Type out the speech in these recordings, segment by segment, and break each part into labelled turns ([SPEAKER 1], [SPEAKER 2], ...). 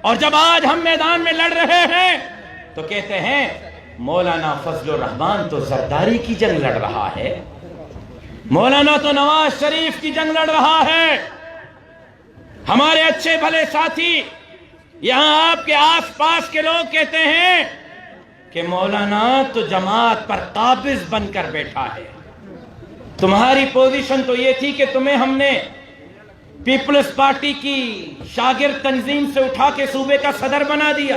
[SPEAKER 1] اور جب آج ہم میدان میں لڑ رہے ہیں تو کہتے ہیں مولانا فضل الرحمان تو زرداری کی جنگ لڑ رہا ہے، مولانا تو نواز شریف کی جنگ لڑ رہا ہے۔ ہمارے اچھے بھلے ساتھی یہاں آپ کے آس پاس کے لوگ کہتے ہیں کہ مولانا تو جماعت پر قابض بن کر بیٹھا ہے۔ تمہاری پوزیشن تو یہ تھی کہ تمہیں ہم نے پیپلز پارٹی کی شاگرد تنظیم سے اٹھا کے صوبے کا صدر بنا دیا۔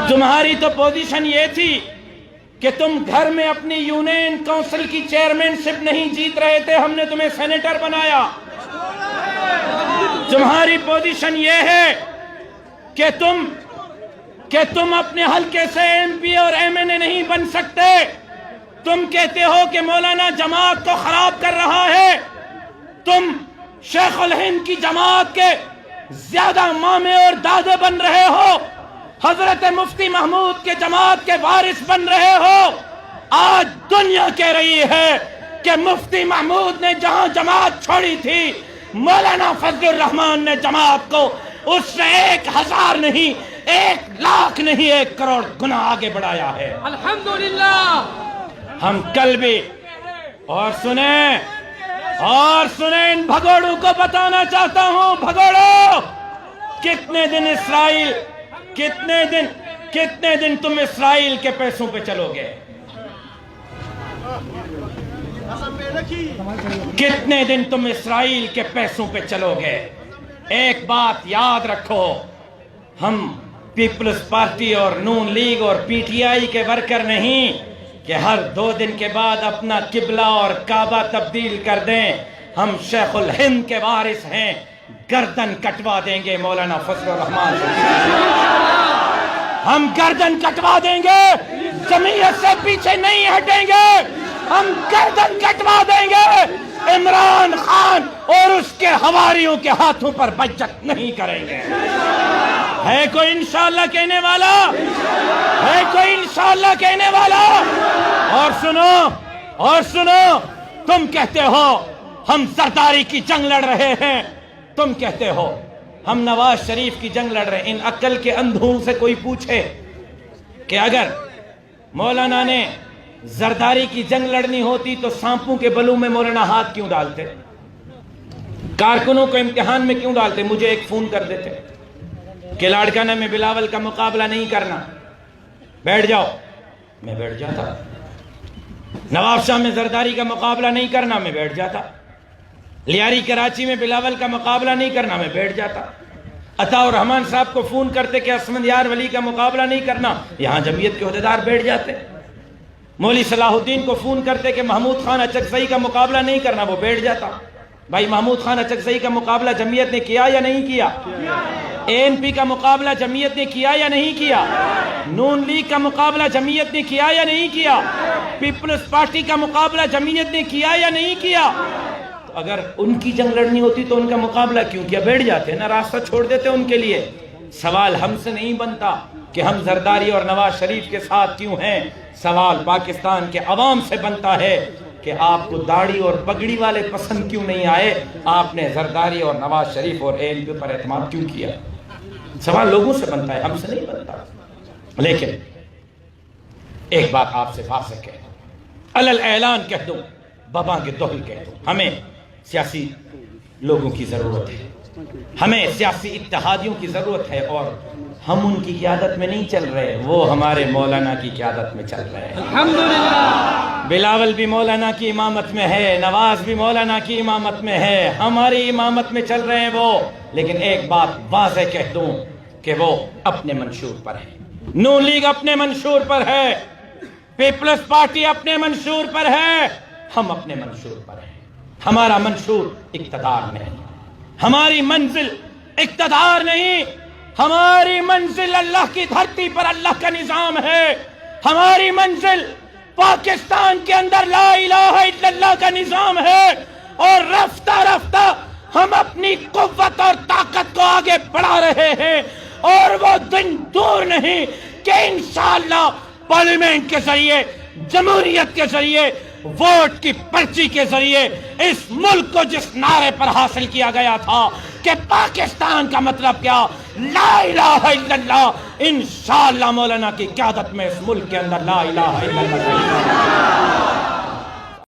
[SPEAKER 1] تمہاری تو پوزیشن یہ تھی کہ تم گھر میں اپنی یونین کونسل کی چیئرمین شپ نہیں جیت رہے تھے، ہم نے تمہیں سینیٹر بنایا۔ تمہاری پوزیشن یہ ہے کہ تم اپنے حلقے سے ایم پی اور ایم این اے نہیں بن سکتے۔ تم کہتے ہو کہ مولانا جماعت کو خراب کر رہا ہے، تم شیخ الہند کی جماعت کے زیادہ مامے اور دادے بن رہے ہو، حضرت مفتی محمود کے جماعت کے وارث بن رہے ہو۔ آج دنیا کہہ رہی ہے کہ مفتی محمود نے جہاں جماعت چھوڑی تھی، مولانا فضل الرحمان نے جماعت کو اس سے 1000 نہیں، 1,00,000 نہیں، 1 کروڑ گنا آگے بڑھایا ہے۔
[SPEAKER 2] الحمدللہ۔
[SPEAKER 1] ہم کل بھی اور سنیں ان بھگوڑوں کو بتانا چاہتا ہوں، بھگوڑوں، کتنے دن تم اسرائیل کے پیسوں پہ چلو گے؟ کتنے دن تم اسرائیل کے پیسوں پہ چلو گے؟ ایک بات یاد رکھو، ہم پیپلز پارٹی اور نون لیگ اور پی ٹی آئی کے ورکر نہیں کہ ہر 2 دن کے بعد اپنا قبلہ اور کعبہ تبدیل کر دیں۔ ہم شیخ الہند کے وارث ہیں، گردن کٹوا دیں گے مولانا فضل الرحمان، ہم گردن کٹوا دیں گے، جمعیت سے پیچھے نہیں ہٹیں گے، ہم گردن کٹوا دیں گے، عمران خان اور اس کے حواریوں کے ہاتھوں پر بیعت نہیں کریں گے۔ ہے کوئی انشاءاللہ کہنے والا؟ ہے کوئی انشاءاللہ کہنے والا؟ اور سنو، تم کہتے ہو ہم زرداری کی جنگ لڑ رہے ہیں، تم کہتے ہو ہم نواز شریف کی جنگ لڑ رہے ہیں۔ ان عقل کے اندھوں سے کوئی پوچھے کہ اگر مولانا نے زرداری کی جنگ لڑنی ہوتی تو سانپوں کے بلوں میں مولانا ہاتھ کیوں ڈالتے؟ کارکنوں کو امتحان میں کیوں ڈالتے؟ مجھے ایک فون کر دیتے کہ لاڑکانہ میں بلاول کا مقابلہ نہیں کرنا، بیٹھ جاؤ، میں بیٹھ جاتا۔ نواب شاہ میں زرداری کا مقابلہ نہیں کرنا، میں بیٹھ جاتا۔ لیاری کراچی میں بلاول کا مقابلہ نہیں کرنا، میں بیٹھ جاتا۔ عطا الرحمان صاحب کو فون کرتے کہ اسمد یار ولی کا مقابلہ نہیں کرنا، یہاں جمعیت کے عہدیدار بیٹھ جاتے۔ مولوی صلاح الدین کو فون کرتے کہ محمود خان اچکزئی کا مقابلہ نہیں کرنا، وہ بیٹھ جاتا۔ بھائی محمود خان اچکزئی کا مقابلہ جمعیت نے کیا یا نہیں کیا؟ اے این پی کا مقابلہ جمعیت نے کیا یا نہیں کیا؟ نون لیگ کا مقابلہ جمعیت نے کیا یا نہیں کیا؟ پیپلز پارٹی کا مقابلہ جمعیت نے کیا یا نہیں کیا؟ تو اگر ان کی جنگ لڑنی ہوتی تو ان کا مقابلہ کیوں کیا؟ بیٹھ جاتے نا، راستہ چھوڑ دیتے ان کے لیے۔ سوال ہم سے نہیں بنتا کہ ہم زرداری اور نواز شریف کے ساتھ کیوں ہیں، سوال پاکستان کے عوام سے بنتا ہے کہ آپ کو داڑھی اور پگڑی والے پسند کیوں نہیں آئے، آپ نے زرداری اور نواز شریف اور اے این پی پر اعتماد کیوں کیا؟ سوال لوگوں سے بنتا ہے، ہم سے نہیں بنتا۔ لیکن ایک بات آپ سے واضح کہہ دوں، علل اعلان کہہ دوں، بابا کے دوہل کہہ دوں، ہمیں سیاسی لوگوں کی ضرورت ہے، ہمیں سیاسی اتحادیوں کی ضرورت ہے، اور ہم ان کی قیادت میں نہیں چل رہے، وہ ہمارے مولانا کی قیادت میں چل رہے ہیں۔
[SPEAKER 2] الحمدللہ۔
[SPEAKER 1] بلاول بھی مولانا کی امامت میں ہے، نواز بھی مولانا کی امامت میں ہے، ہماری امامت میں چل رہے ہیں وہ۔ لیکن ایک بات واضح کہہ دوں کہ وہ اپنے منشور پر ہے، نون لیگ اپنے منشور پر ہے، پیپلز پارٹی اپنے منشور پر ہے، ہم اپنے منشور پر ہیں۔ ہمارا منشور اقتدار نہیں، ہماری منزل اقتدار نہیں، ہماری منزل اللہ کی دھرتی پر اللہ کا نظام ہے، ہماری منزل پاکستان کے اندر لا الہ الا اللہ کا نظام ہے، اور رفتہ رفتہ ہم اپنی قوت اور طاقت کو آگے بڑھا رہے ہیں، اور وہ دن دور نہیں کہ انشاءاللہ پارلیمنٹ کے ذریعے، جمہوریت کے ذریعے، ووٹ کی پرچی کے ذریعے اس ملک کو جس نعرے پر حاصل کیا گیا تھا کہ پاکستان کا مطلب کیا، لا الہ الا اللہ، انشاءاللہ مولانا کی قیادت میں اس ملک کے اندر لا الہ الا اللہ